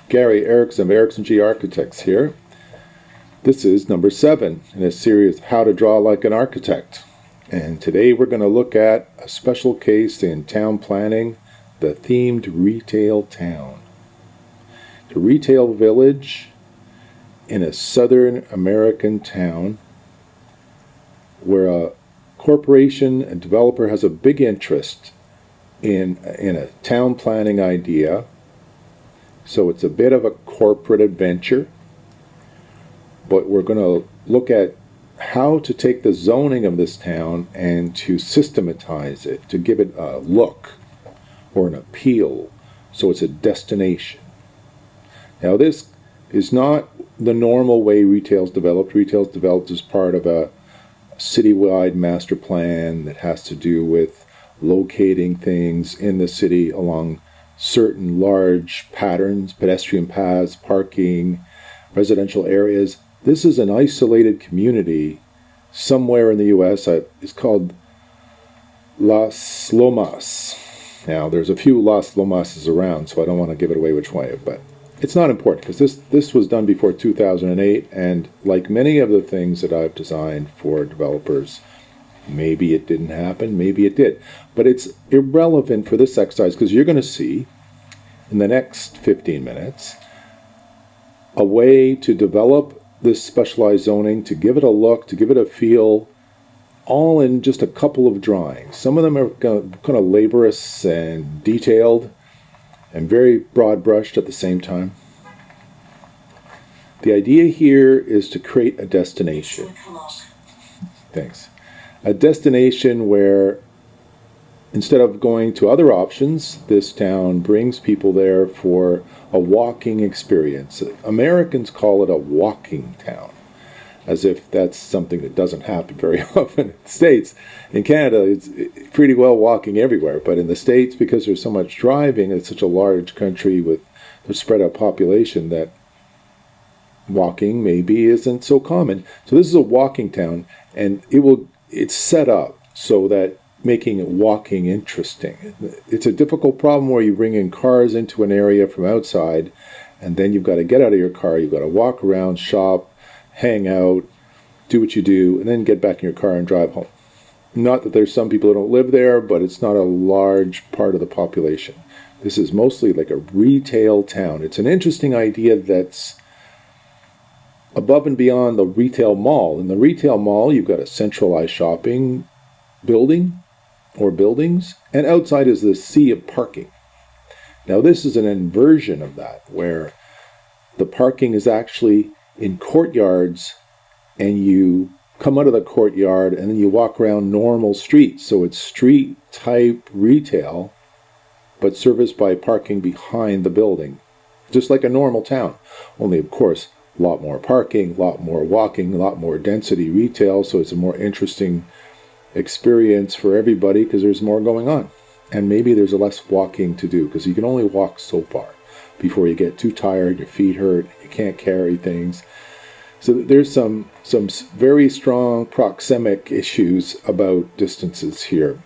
Gary Erickson of Erickson G Architects here. This is number 7 in a series, How to Draw Like an Architect. And today we're going to look at a special case in town planning, the themed retail town. The retail village in a Southern American town where a corporation and developer has a big interest in a town planning idea. So it's a bit of a corporate adventure, but we're going to look at how to take the zoning of this town and to systematize it, to give it a look or an appeal, so it's a destination. Now this is not the normal way retail's developed. Retail's developed as part of a citywide master plan that has to do with locating things in the city along certain large patterns, pedestrian paths, parking, residential areas. This is an isolated community somewhere in the U.S. It's called Las Lomas. Now, there's a few Las Lomases around, so I don't want to give it away which way, but it's not important because this was done before 2008, and like many of the things that I've designed for developers, maybe it didn't happen, maybe it did. But it's irrelevant for this exercise because you're going to see in the next 15 minutes a way to develop this specialized zoning, to give it a look, to give it a feel, all in just a couple of drawings. Some of them are kind of laborious and detailed and very broad brushed at the same time. The idea here is to create a destination. Thanks. A destination where instead of going to other options, this town brings people there for a walking experience. Americans call it a walking town, as if that's something that doesn't happen very often in the States. In Canada, it's pretty well walking everywhere, but in the States, because there's so much driving, it's such a large country with a spread out population that walking maybe isn't so common. So this is a walking town, and it's set up so that making walking interesting. It's a difficult problem where you bring in cars into an area from outside, and then you've got to get out of your car, you've got to walk around, shop, hang out, do what you do, and then get back in your car and drive home. Not that there's some people who don't live there, but it's not a large part of the population. This is mostly like a retail town. It's an interesting idea that's above and beyond the retail mall. In the retail mall, you've got a centralized shopping building or buildings, and outside is the sea of parking. Now this is an inversion of that, where the parking is actually in courtyards, and you come out of the courtyard and then you walk around normal streets. So it's street type retail, but serviced by parking behind the building, just like a normal town. Only, of course, a lot more parking, a lot more walking, a lot more density retail, so it's a more interesting experience for everybody because there's more going on. And maybe there's less walking to do because you can only walk so far before you get too tired, your feet hurt, you can't carry things. So there's some very strong proxemic issues about distances here.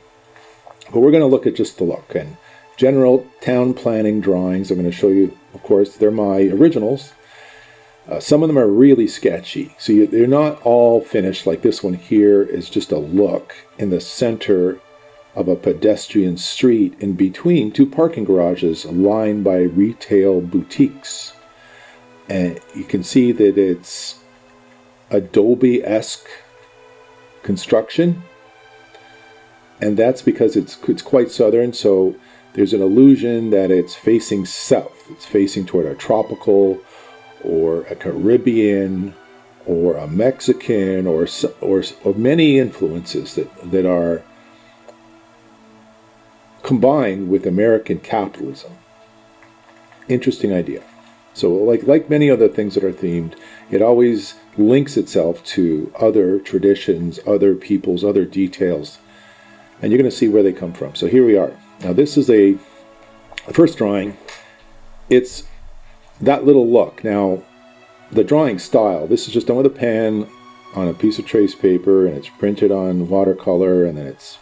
But we're going to look at just the look and general town planning drawings. I'm going to show you, of course, they're my originals. Some of them are really sketchy. So they're not all finished. Like this one here is just a look in the center of a pedestrian street in between two parking garages lined by retail boutiques. And you can see that it's Adobe-esque construction. And that's because it's quite southern, so there's an illusion that it's facing south. It's facing toward a tropical or a Caribbean or a Mexican or many influences that are combined with American capitalism. Interesting idea. So like many other things that are themed, it always links itself to other traditions, other peoples, other details, and you're going to see where they come from. So here we are. Now this is the first drawing. It's that little look. Now the drawing style, this is just done with a pen on a piece of trace paper, and it's printed on watercolor, and then it's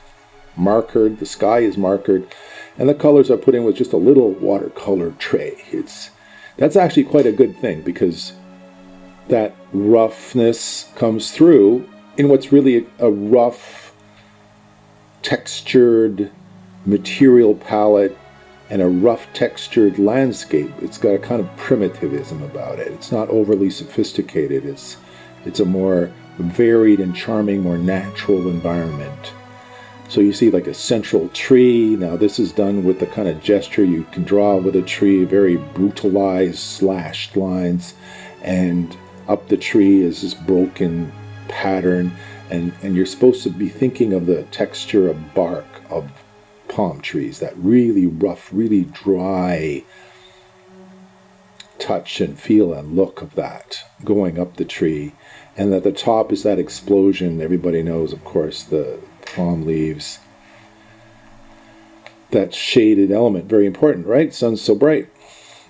markered. The sky is markered, And the colors are put in with just a little watercolor tray. That's actually quite a good thing, because that roughness comes through in what's really a rough, textured material palette and a rough textured landscape. It's got a kind of primitivism about it. It's not overly sophisticated. It's a more varied and charming, more natural environment. So you see like a central tree. Now this is done with the kind of gesture you can draw with a tree, very brutalized, slashed lines, and up the tree is this broken pattern, and you're supposed to be thinking of the texture of bark of palm trees, that really rough, really dry touch and feel and look of that going up the tree. And at the top is that explosion. Everybody knows, of course, the palm leaves. That shaded element, very important, right? Sun's so bright.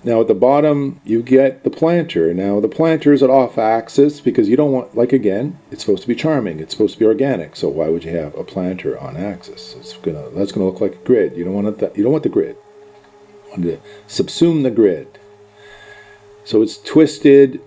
Now at the bottom, you get the planter. Now the planter is at off axis because you don't want, like again, it's supposed to be charming. It's supposed to be organic. So why would you have a planter on axis? That's gonna look like a grid. You don't want that. You don't want the grid. You want to subsume the grid. So it's twisted,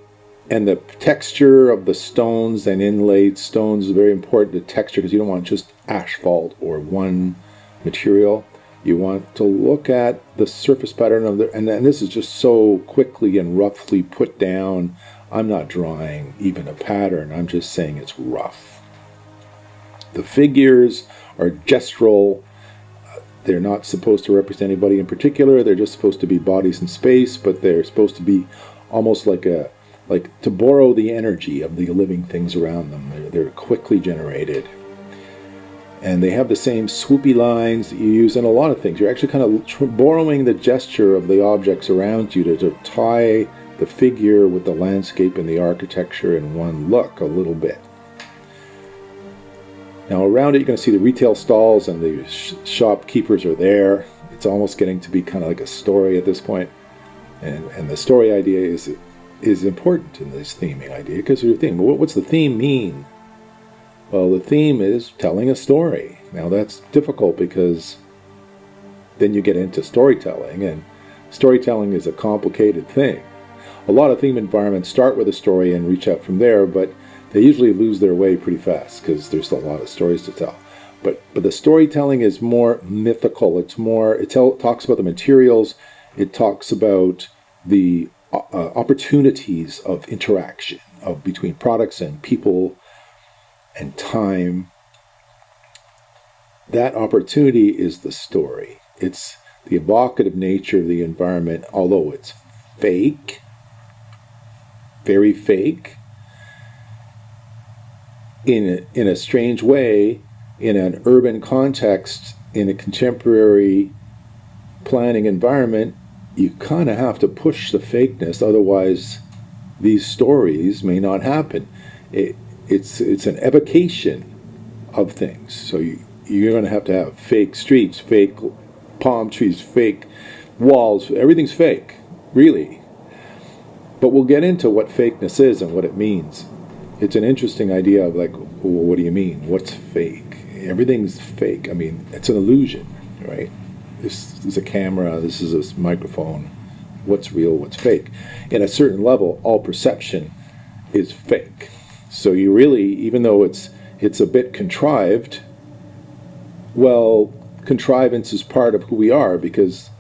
and the texture of the stones and inlaid stones is very important. The texture, because you don't want just asphalt or one material. You want to look at the surface pattern of and this is just so quickly and roughly put down. I'm not drawing even a pattern. I'm just saying it's rough. The figures are gestural. They're not supposed to represent anybody in particular. They're just supposed to be bodies in space, but they're supposed to be almost like to borrow the energy of the living things around them. They're quickly generated. And they have the same swoopy lines that you use in a lot of things. You're actually kind of borrowing the gesture of the objects around you to tie the figure with the landscape and the architecture in one look a little bit. Now around it you're going to see the retail stalls, and the shopkeepers are there. It's almost getting to be kind of like a story at this point. And the story idea is important in this theming idea, because you're thinking, well, what's the theme mean? Well, the theme is telling a story. Now that's difficult because then you get into storytelling, and storytelling is a complicated thing. A lot of theme environments start with a story and reach out from there, but they usually lose their way pretty fast because there's a lot of stories to tell. But the storytelling is more mythical. It talks about the materials. It talks about the opportunities of interaction between products and people and time. That opportunity is the story. It's the evocative nature of the environment, although it's fake, very fake, in a strange way, in an urban context, in a contemporary planning environment. You kind of have to push the fakeness, otherwise these stories may not happen. It's an evocation of things. So you're going to have fake streets, fake palm trees, fake walls. Everything's fake, really. But we'll get into what fakeness is and what it means. It's an interesting idea of like, well, what do you mean? What's fake? Everything's fake. I mean, it's an illusion, right? This is a camera. This is a microphone. What's real? What's fake? In a certain level, all perception is fake. So you really, even though it's a bit contrived, well, contrivance is part of who we are, because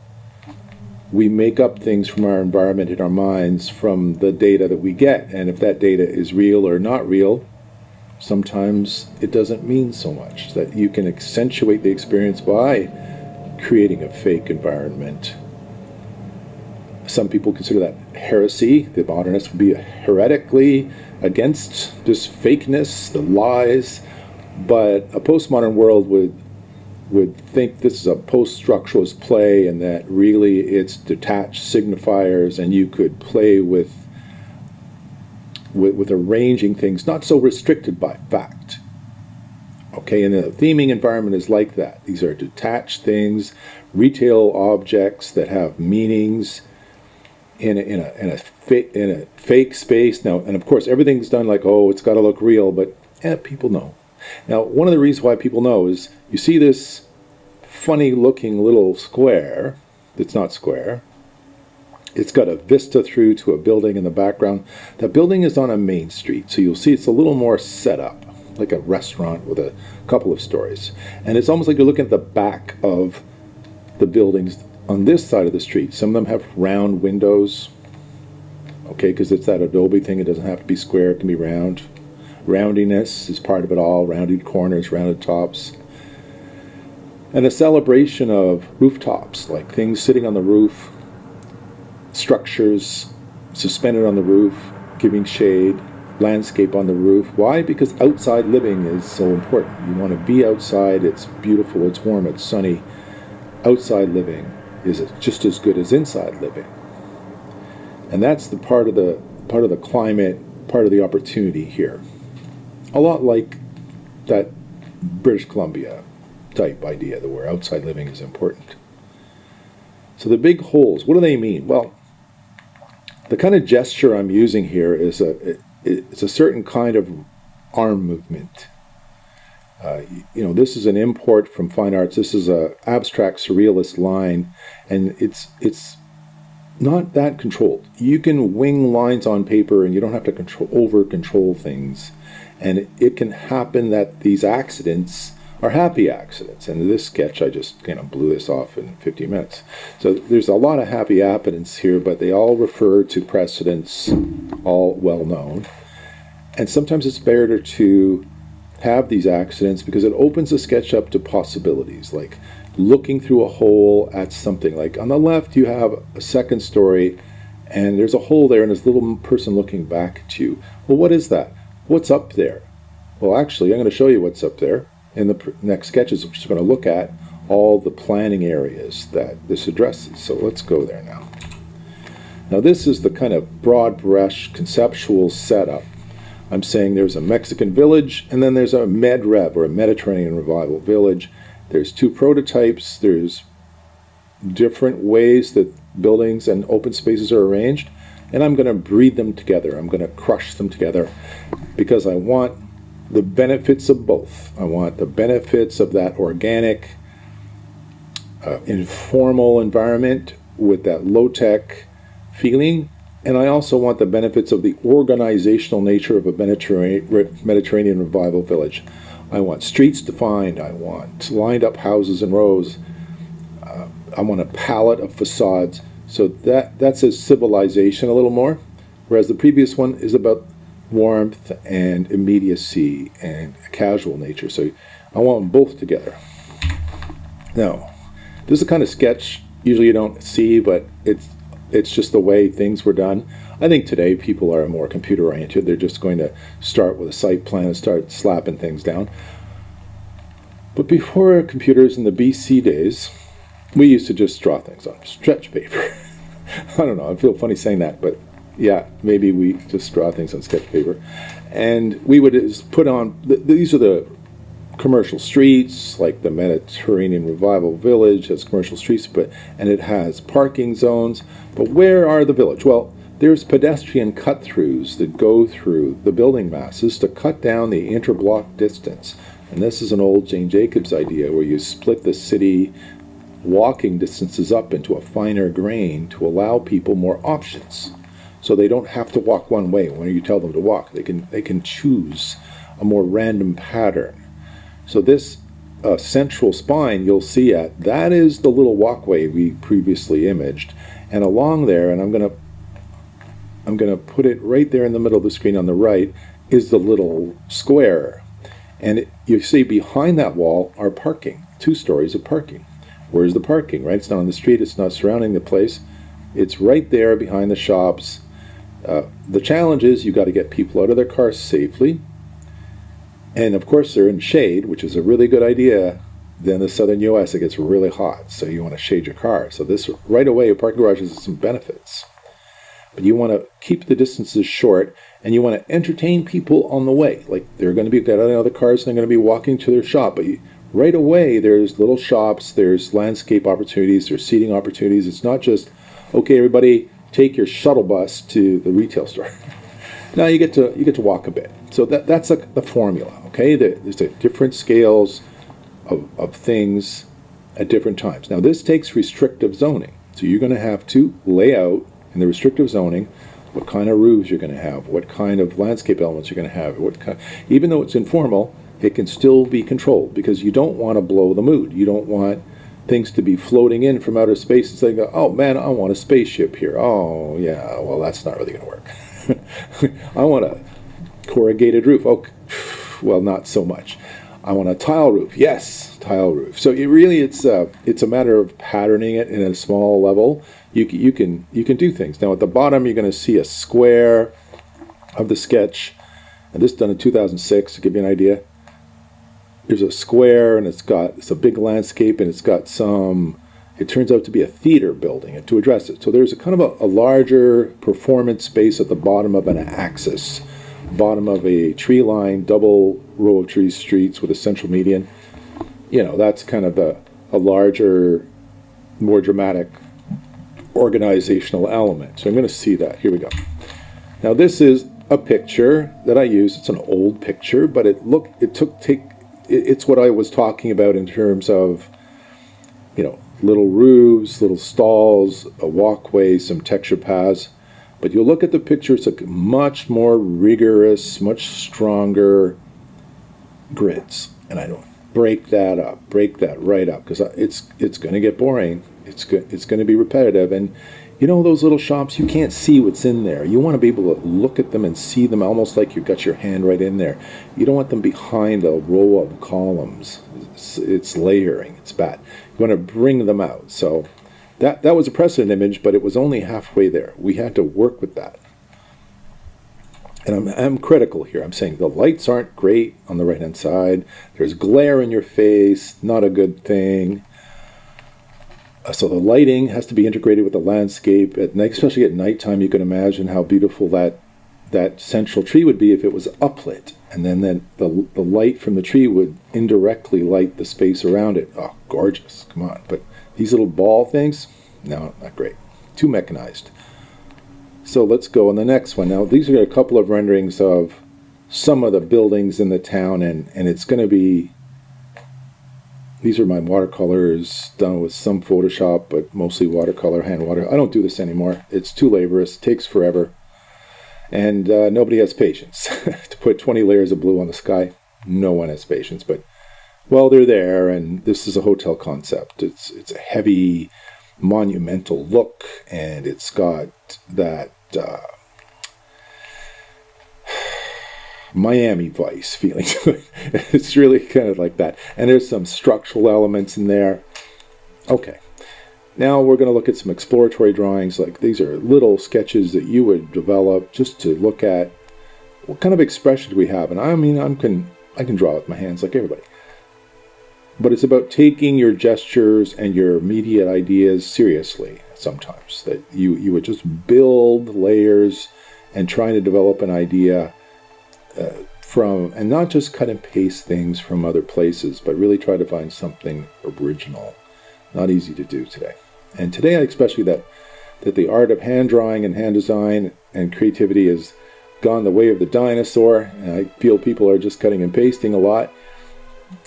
we make up things from our environment in our minds from the data that we get. And if that data is real or not real, sometimes it doesn't mean so much. That you can accentuate the experience by creating a fake environment. Some people consider that heresy. The modernists would be heretically against this fakeness, the lies. But a postmodern world would think this is a post-structuralist play, and that really it's detached signifiers, and you could play with arranging things, not so restricted by fact. Okay, and the theming environment is like that. These are detached things, retail objects that have meanings in a fake space. Now, and of course, everything's done like, oh, it's got to look real, but people know. Now, one of the reasons why people know is you see this funny looking little square that's not square. It's got a vista through to a building in the background. That building is on a main street, so you'll see it's a little more set up, like a restaurant with a couple of stories. And it's almost like you're looking at the back of the buildings on this side of the street. Some of them have round windows, okay, because it's that Adobe thing. It doesn't have to be square, it can be round. Roundiness is part of it all, rounded corners, rounded tops. And a celebration of rooftops, like things sitting on the roof, structures suspended on the roof, giving shade, landscape on the roof. Why? Because outside living is so important. You want to be outside, it's beautiful, it's warm, it's sunny. Outside living is just as good as inside living. And that's the part of the climate, part of the opportunity here. A lot like that British Columbia type idea that where outside living is important. So the big holes, what do they mean? Well, the kind of gesture I'm using here is it's a certain kind of arm movement. This is an import from fine arts. This is a abstract surrealist line, and it's not that controlled. You can wing lines on paper, and you don't have to over control things. And it can happen that these accidents are happy accidents. And in this sketch, I just blew this off in 15 minutes. So there's a lot of happy accidents here, but they all refer to precedents, all well known. And sometimes it's better to have these accidents because it opens the sketch up to possibilities, like looking through a hole at something. Like on the left, you have a second story, and there's a hole there, and there's a little person looking back at you. Well, what is that? What's up there? Well, actually, I'm going to show you what's up there in the next sketches. We're just going to look at all the planning areas that this addresses. So let's go there now. Now, this is the kind of broad brush conceptual setup. I'm saying there's a Mexican village, and then there's a Med-Rev, or a Mediterranean Revival village. There's two prototypes. There's different ways that buildings and open spaces are arranged, and I'm going to breed them together. I'm going to crush them together because I want the benefits of both. I want the benefits of that organic, informal environment with that low-tech feeling, and I also want the benefits of the organizational nature of a Mediterranean Revival village. I want streets defined. I want lined up houses in rows. I want a palette of facades. So that says civilization a little more, whereas the previous one is about warmth and immediacy and a casual nature. So I want them both together. Now, this is the kind of sketch usually you don't see, but it's just the way things were done. I think today people are more computer oriented. They're just going to start with a site plan and start slapping things down. But before computers in the BC days, we used to just draw things on stretch paper. I don't know, I feel funny saying that, but yeah, maybe we just draw things on sketch paper. And we would just put on, these are the commercial streets, like the Mediterranean Revival Village has commercial streets, and it has parking zones. But where are the village? Well, there's pedestrian cut-throughs that go through the building masses to cut down the interblock distance. And this is an old Jane Jacobs idea where you split the city walking distances up into a finer grain to allow people more options. So they don't have to walk one way when you tell them to walk. They can choose a more random pattern. So this central spine you'll see that is the little walkway we previously imaged. And along there, and I'm gonna put it right there in the middle of the screen on the right, is the little square. And you see behind that wall are parking, 2 stories of parking. Where's the parking, right? It's not on the street, it's not surrounding the place. It's right there behind the shops. The challenge is you've got to get people out of their cars safely. And of course they're in shade, which is a really good idea. Then the southern US, it gets really hot, so you want to shade your car. So this, right away, a parking garage has some benefits. But you want to keep the distances short, and you want to entertain people on the way. Like they're going to be getting out of the cars and they're going to be walking to their shop. But right away, there's little shops, there's landscape opportunities, there's seating opportunities. It's not just, okay, everybody, take your shuttle bus to the retail store. Now you get to walk a bit. So that's the formula, okay? There's different scales of things at different times. Now this takes restrictive zoning. So you're going to have to lay out in the restrictive zoning what kind of roofs you're going to have, what kind of landscape elements you're going to have. Even though it's informal, it can still be controlled because you don't want to blow the mood. You don't want things to be floating in from outer space and saying, oh man, I want a spaceship here. Oh yeah, well that's not really going to work. I want a corrugated roof. Oh, well, not so much. I want a tile roof. Yes, tile roof. So it's a matter of patterning it in a small level. You can do things. Now at the bottom you're going to see a square of the sketch, and this is done in 2006 to give you an idea. There's a square, and it's a big landscape, and it's got it turns out to be a theater building to address it. So there's a kind of a larger performance space at the bottom of an axis, bottom of a tree-lined double row of tree streets with a central median. That's kind of a larger, more dramatic organizational element. So I'm going to see that. Here we go. Now this is a picture that I use. It's an old picture, but it's what I was talking about in terms of, little roofs, little stalls, a walkway, some texture paths. But you look at the picture, it's a much more rigorous, much stronger grids. And I don't break that right up, because it's going to get boring. It's going to be repetitive. And those little shops, you can't see what's in there. You want to be able to look at them and see them almost like you've got your hand right in there. You don't want them behind a row of columns. It's layering. It's bad. You want to bring them out. So that was a precedent image, but it was only halfway there. We had to work with that. And I'm critical here. I'm saying the lights aren't great on the right-hand side. There's glare in your face, not a good thing. So the lighting has to be integrated with the landscape. Especially at nighttime, you can imagine how beautiful that central tree would be if it was uplit. And then the light from the tree would indirectly light the space around it. Oh, gorgeous. Come on. But these little ball things, no, not great. Too mechanized. So let's go on the next one. Now, these are a couple of renderings of some of the buildings in the town, and it's going to be, these are my watercolors done with some Photoshop, but mostly watercolor, hand water. I don't do this anymore. It's too laborious, takes forever, and nobody has patience. To put 20 layers of blue on the sky, no one has patience, but, well, they're there, and this is a hotel concept. It's a heavy, monumental look, and it's got that Miami Vice feeling to it. It's really kind of like that. And there's some structural elements in there. Okay. Now we're going to look at some exploratory drawings. Like these are little sketches that you would develop just to look at what kind of expression do we have. And I mean, I can draw with my hands like everybody. But it's about taking your gestures and your immediate ideas seriously sometimes. That you would just build layers and trying to develop an idea and not just cut and paste things from other places, but really try to find something original. Not easy to do today. And today, especially that the art of hand drawing and hand design and creativity has gone the way of the dinosaur, and I feel people are just cutting and pasting a lot.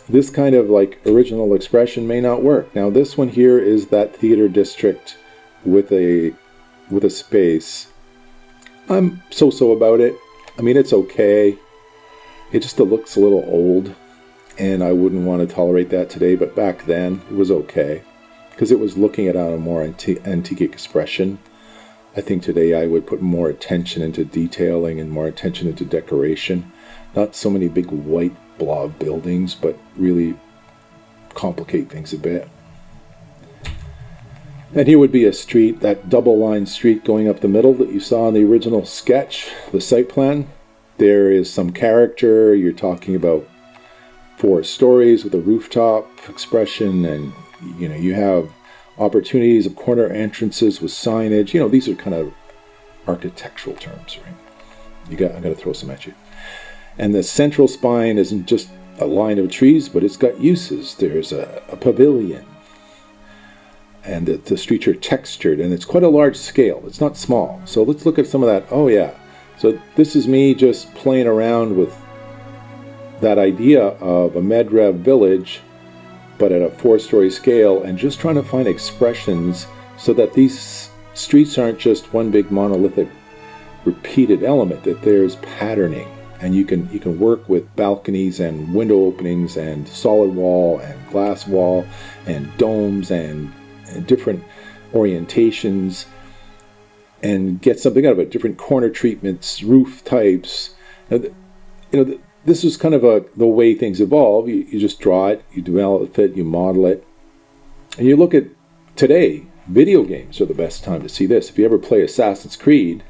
This kind of like original expression may not work. Now this one here is that theater district with a space. I'm so-so about it. I mean, it's okay. It just looks a little old, and I wouldn't want to tolerate that today, but back then it was okay because it was looking at a more antique expression. I think today I would put more attention into detailing and more attention into decoration. Not so many big white blob buildings, but really complicate things a bit. And here would be a street, that double-line street going up the middle that you saw in the original sketch, the site plan. There is some character. You're talking about 4 stories with a rooftop expression, and you have opportunities of corner entrances with signage. These are kind of architectural terms, right? I'm going to throw some at you. And the central spine isn't just a line of trees, but it's got uses. There's a pavilion. And the streets are textured, and it's quite a large scale. It's not small. So let's look at some of that. Oh, yeah. So this is me just playing around with that idea of a Medrev village but at a 4-story scale, and just trying to find expressions so that these streets aren't just one big monolithic repeated element, that there's patterning, and you can work with balconies and window openings and solid wall and glass wall and domes and different orientations, and get something out of it. Different corner treatments, roof types. This is kind of the way things evolve. You just draw it, you develop it, you model it, and you look at today. Video games are the best time to see this. If you ever play Assassin's Creed,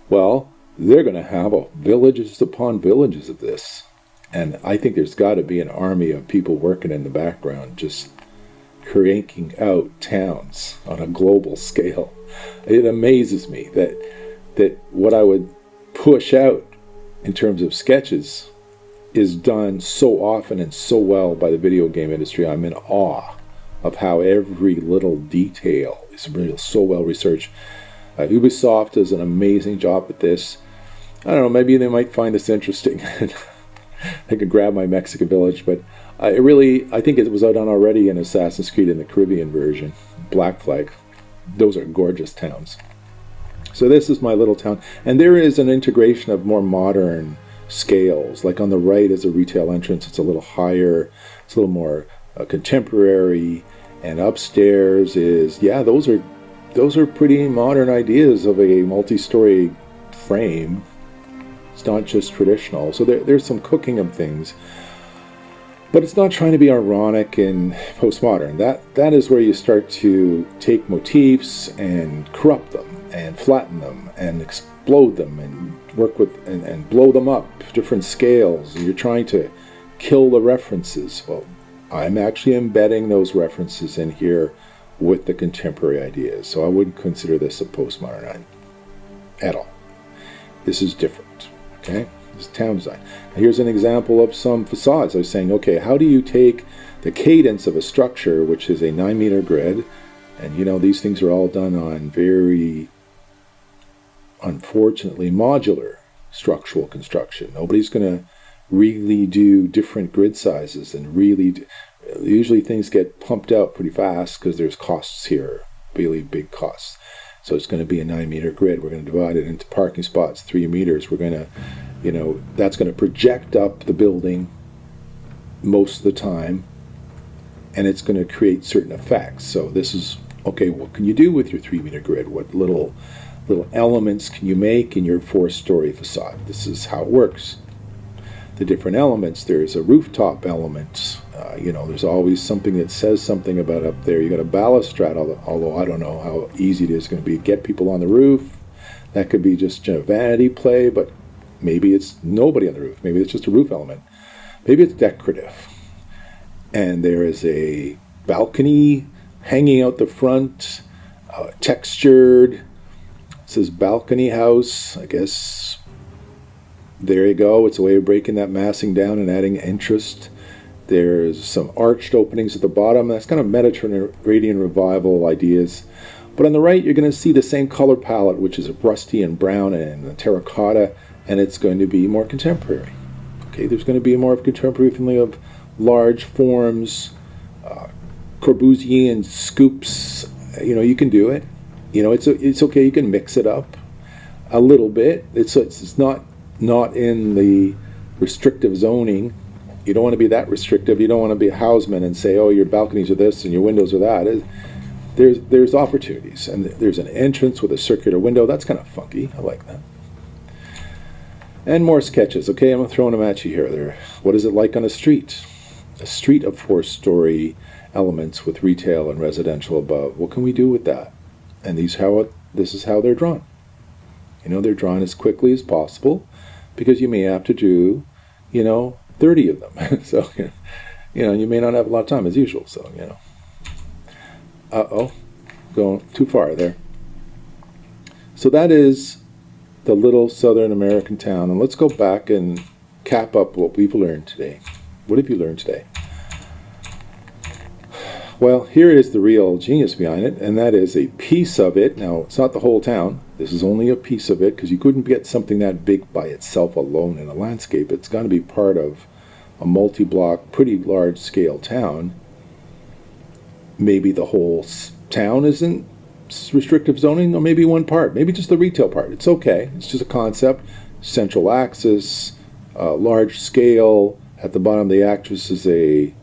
well, they're going to have villages upon villages of this. And I think there's got to be an army of people working in the background just cranking out towns on a global scale. It amazes me that what I would push out in terms of sketches is done so often and so well by the video game industry. I'm in awe of how every little detail is really so well researched. Ubisoft does an amazing job at this. I don't know, maybe they might find this interesting. They could grab my Mexican village, but I think it was done already in Assassin's Creed in the Caribbean version, Black Flag. Those are gorgeous towns. So this is my little town, and there is an integration of more modern scales. Like on the right is a retail entrance. It's a little higher, it's a little more contemporary, and upstairs is, those are pretty modern ideas of a multi-story frame. It's not just traditional. So there's some cooking of things, but it's not trying to be ironic and postmodern. That is where you start to take motifs and corrupt them and flatten them and explode them and work with and blow them up, different scales. You're trying to kill the references. Well, I'm actually embedding those references in here with the contemporary ideas. So I wouldn't consider this a postmodern at all. This is different, okay? This is town design. Now here's an example of some facades. I was saying, okay, how do you take the cadence of a structure, which is a 9-meter grid, and these things are all done on very, unfortunately, modular structural construction. Nobody's going to really do different grid sizes and usually things get pumped out pretty fast because there's costs here, really big costs. So it's going to be a 9-meter grid. We're going to divide it into parking spots, 3 meters. We're going to, that's going to project up the building most of the time, and it's going to create certain effects. So this is, okay, what can you do with your 3-meter grid? What little elements can you make in your 4-story facade? This is how it works. The different elements, there's a rooftop element. There's always something that says something about up there. You got a balustrade, although I don't know how easy it is going to be to get people on the roof. That could be just a vanity play, but maybe it's nobody on the roof. Maybe it's just a roof element. Maybe it's decorative. And there is a balcony hanging out the front, textured. It says balcony house, I guess. There you go. It's a way of breaking that massing down and adding interest. There's some arched openings at the bottom. That's kind of Mediterranean revival ideas. But on the right, you're going to see the same color palette, which is rusty and brown and terracotta, and it's going to be more contemporary. Okay, there's going to be more of contemporary feeling of large forms, Corbusian scoops. You can do it. It's okay. You can mix it up a little bit. It's not in the restrictive zoning. You don't want to be that restrictive. You don't want to be a houseman and say, oh, your balconies are this and your windows are that. There's opportunities, and there's an entrance with a circular window. That's kind of funky. I like that. And more sketches. Okay, I'm throwing them at you here. What is it like on a street? A street of 4-story elements with retail and residential above. What can we do with that? And this is how they're drawn. They're drawn as quickly as possible, because you may have to do, 30 of them. So, you may not have a lot of time as usual. So, going too far there. So that is the little Southern American town. And let's go back and cap up what we've learned today. What have you learned today? Well, here is the real genius behind it, and that is a piece of it. Now, it's not the whole town. This is only a piece of it, because you couldn't get something that big by itself alone in a landscape. It's got to be part of a multi-block, pretty large-scale town. maybe the whole town isn't restrictive zoning, or maybe one part, maybe just the retail part. It's okay. It's just a concept. Central access, large scale. At the bottom of the actress is a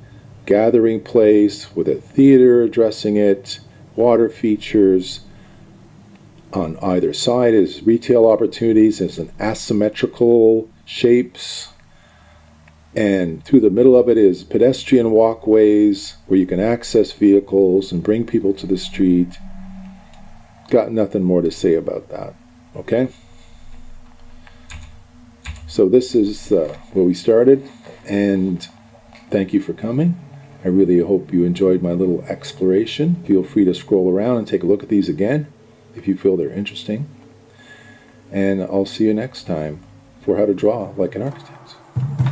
gathering place with a theater addressing it, water features. On either side is retail opportunities as an asymmetrical shapes. And through the middle of it is pedestrian walkways where you can access vehicles and bring people to the street. Got nothing more to say about that. Okay? So this is where we started, and thank you for coming. I really hope you enjoyed my little exploration. Feel free to scroll around and take a look at these again if you feel they're interesting. And I'll see you next time for how to draw like an architect.